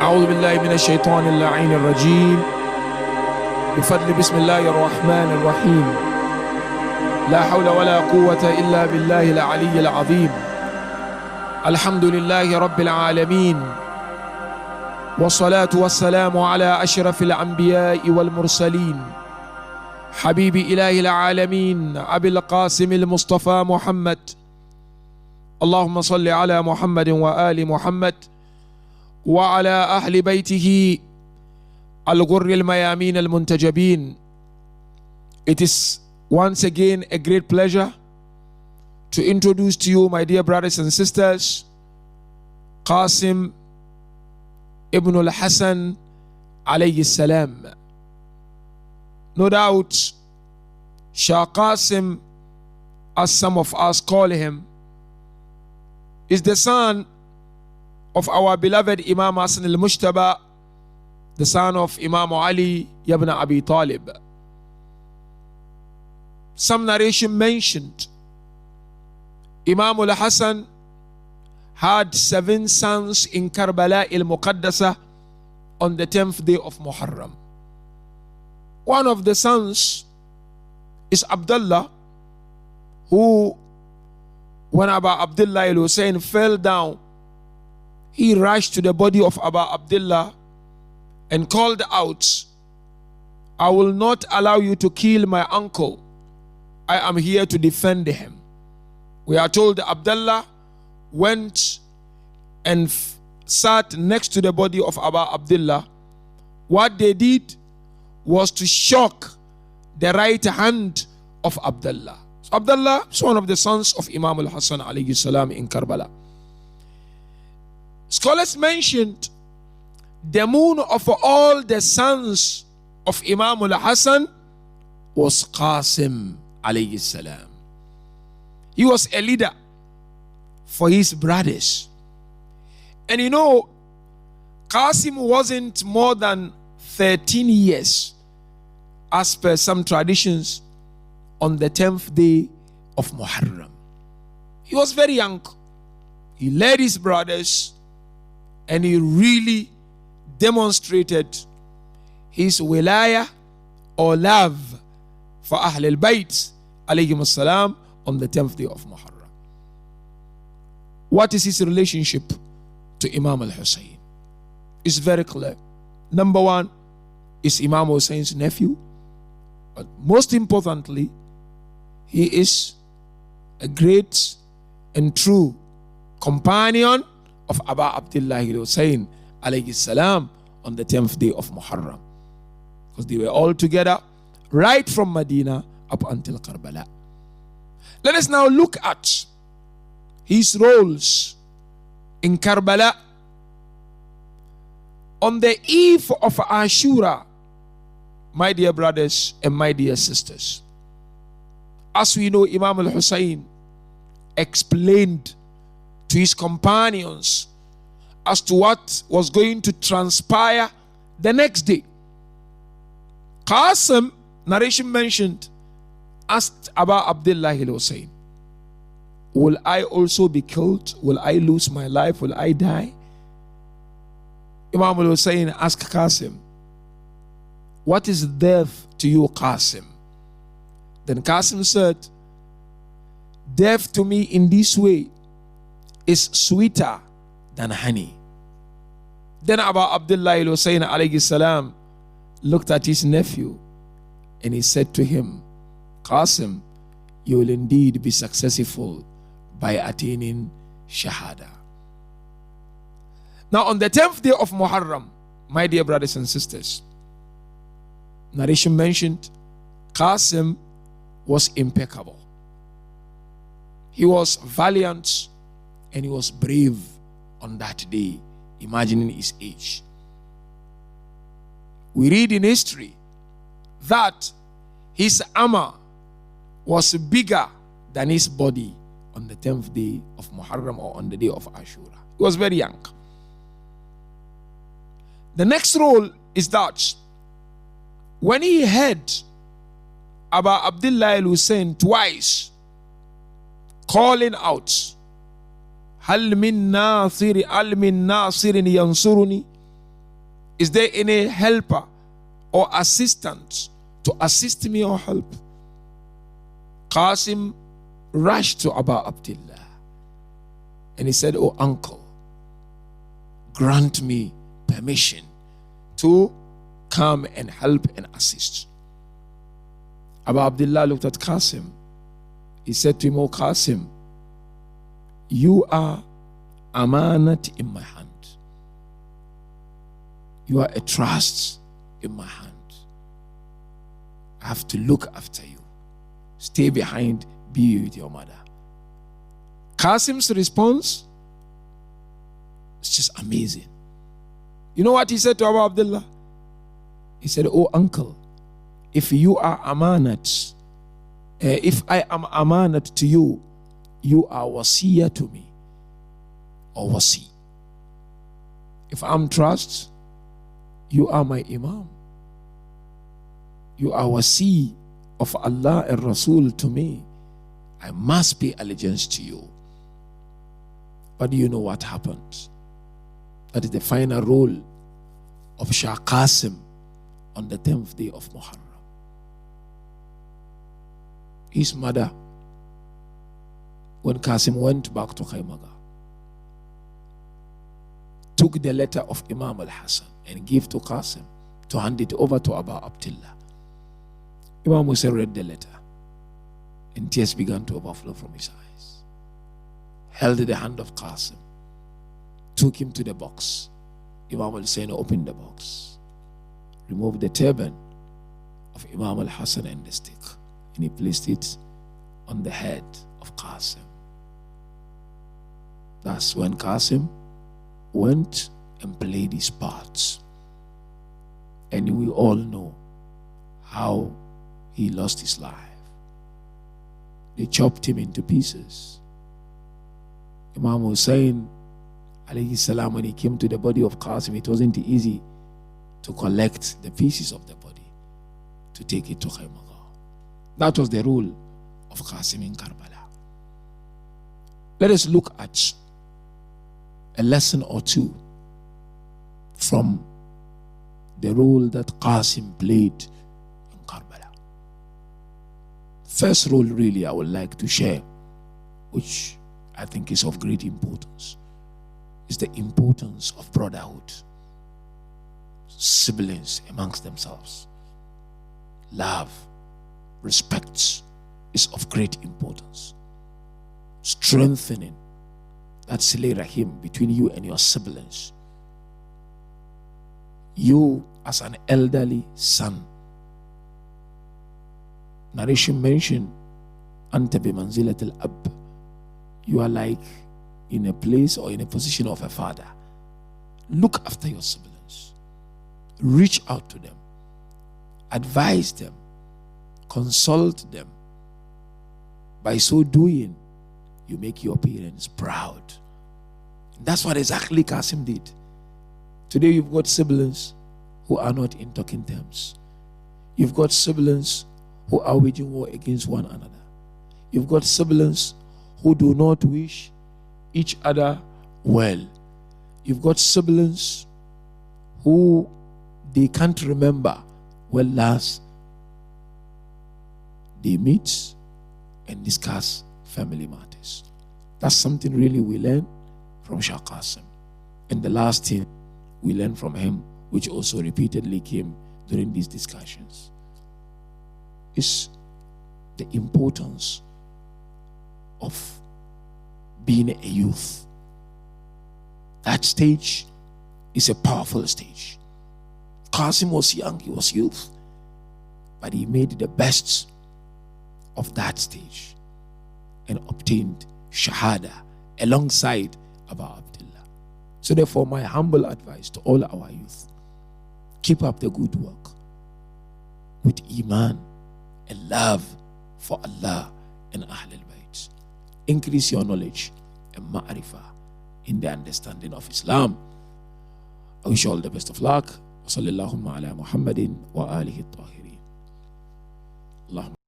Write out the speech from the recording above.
أعوذ بالله من الشيطان اللعين الرجيم بفضل بسم الله الرحمن الرحيم لا حول ولا قوة إلا بالله العلي العظيم الحمد لله رب العالمين والصلاة والسلام على أشرف الأنبياء والمرسلين حبيب إله العالمين أبي القاسم المصطفى محمد اللهم صل على محمد وآل محمد وعلى أهل بيته الغر الميامين المنتجبين. It is once again a great pleasure to introduce to you, my dear brothers and sisters, Qasim ibn al-Hasan alayhi salam. No doubt, Shah Qasim, as some of us call him, is the son of our beloved Imam Hassan al-Mushtaba, the son of Imam Ali ibn Abi Talib. Some narration mentioned Imam al-Hassan had 7 sons in Karbala al-Muqaddasa on the 10th day of Muharram. One of the sons is Abdullah, who, when Abu Abdullah al-Hussein fell down, he rushed to the body of Abu Abdullah and called out, "I will not allow you to kill my uncle. I am here to defend him." We are told Abdullah went and sat next to the body of Abu Abdullah. What they did was to shock the right hand of Abdullah. So Abdullah is one of the sons of Imam al-Hassan alayhi salam in Karbala. Scholars mentioned the moon of all the sons of Imam al-Hassan was Qasim alayhi salam. He was a leader for his brothers. And you know, Qasim wasn't more than 13 years, as per some traditions, on the 10th day of Muharram. He was very young. He led his brothers and he really demonstrated his wilaya or love for Ahl al-Bayt alayhim as-salam on the 10th day of Muharram. What is his relationship to Imam al-Hussein? It's very clear. Number one is Imam Hussein's nephew, but most importantly, he is a great and true companion of Abu Abdullah al-Hussein alayhi salam on the 10th day of Muharram, because they were all together right from Medina up until Karbala. Let us now look at his roles in Karbala. On the eve of Ashura, my dear brothers and my dear sisters, as we know, Imam al-Hussein explained to his companions as to what was going to transpire the next day. Qasim, narration mentioned, asked Abu Abdullah al-Hussein, "Will I also be killed? Will I lose my life? Will I die?" Imam al-Hussein asked Qasim, "What is death to you, Qasim?" Then Qasim said, "Death to me in this way is sweeter than honey." Then Abu Abdullah al-Hussein alayhi salam looked at his nephew and he said to him, "Qasim, you will indeed be successful by attaining Shahada." Now on the 10th day of Muharram, my dear brothers and sisters, narration mentioned Qasim was impeccable. He was valiant and he was brave on that day, imagining his age. We read in history that his armor was bigger than his body on the 10th day of Muharram, or on the day of Ashura. He was very young. The next role is that when he heard Abu Abdullah al-Hussein twice calling out, "Hal min nasir, al min nasirin yansuruni," Is there any helper or assistant to assist me or help? Qasim rushed to Abu Abdullah and he said, "Oh uncle, grant me permission to come and help and assist." Abu Abdullah looked at Qasim. He said to him, "Oh Qasim, you are amanat in my hand. You are a trust in my hand. I have to look after you. Stay behind, be with your mother." Qasim's response is just amazing. You know what he said to Abu Abdullah? He said, "Oh uncle, if you are amanat, if I am amanat to you, you are wasiya to me, or wasi. If I'm trust, you are my imam. You are wasi of Allah and Rasul to me. I must pay allegiance to you." But do you know what happened? That is the final role of Shah Qasim on the 10th day of Muharram. His mother, when Qasim went back to Khaymaga, took the letter of Imam al-Hassan and gave to Qasim to hand it over to Abu Abdullah. Imam Hussein read the letter and tears began to overflow from his eyes. Held the hand of Qasim, took him to the box. Imam Hussein opened the box, removed the turban of Imam al-Hassan and the stick, and he placed it on the head of Qasim. That's when Qasim went and played his part. And we all know how he lost his life. They chopped him into pieces. Imam Hussein, alayhi salam, when he came to the body of Qasim, it wasn't easy to collect the pieces of the body to take it to Khaymaga. That was the rule of Qasim in Karbala. Let us look at a lesson or two from the role that Qasim played in Karbala. First role really I would like to share, which I think is of great importance, is the importance of brotherhood. Siblings amongst themselves. Love, respect is of great importance. Strengthening that Silay Rahim between you and your siblings. You as an elderly son. Narration mentioned, Anta bi manzilat al-ab. You are like in a place or in a position of a father. Look after your siblings. Reach out to them. Advise them. Consult them. By so doing, you make your parents proud. That's what exactly Qasim did. Today you've got siblings who are not in talking terms. You've got siblings who are waging war against one another. You've got siblings who do not wish each other well. You've got siblings who they can't remember when last they meet and discuss family matters. That's something really we learn from Shah Qasim. And the last thing we learn from him, which also repeatedly came during these discussions, is the importance of being a youth. That stage is a powerful stage. Qasim was young, he was youth, but he made the best of that stage and obtained Shahada alongside Abu Abdullah. So therefore, my humble advice to all our youth, keep up the good work with Iman and love for Allah and Ahl al-Bayt. Increase your knowledge and ma'rifah in the understanding of Islam. I wish you all the best of luck. وصلى اللهم على محمد وآله الطاهرين. اللهم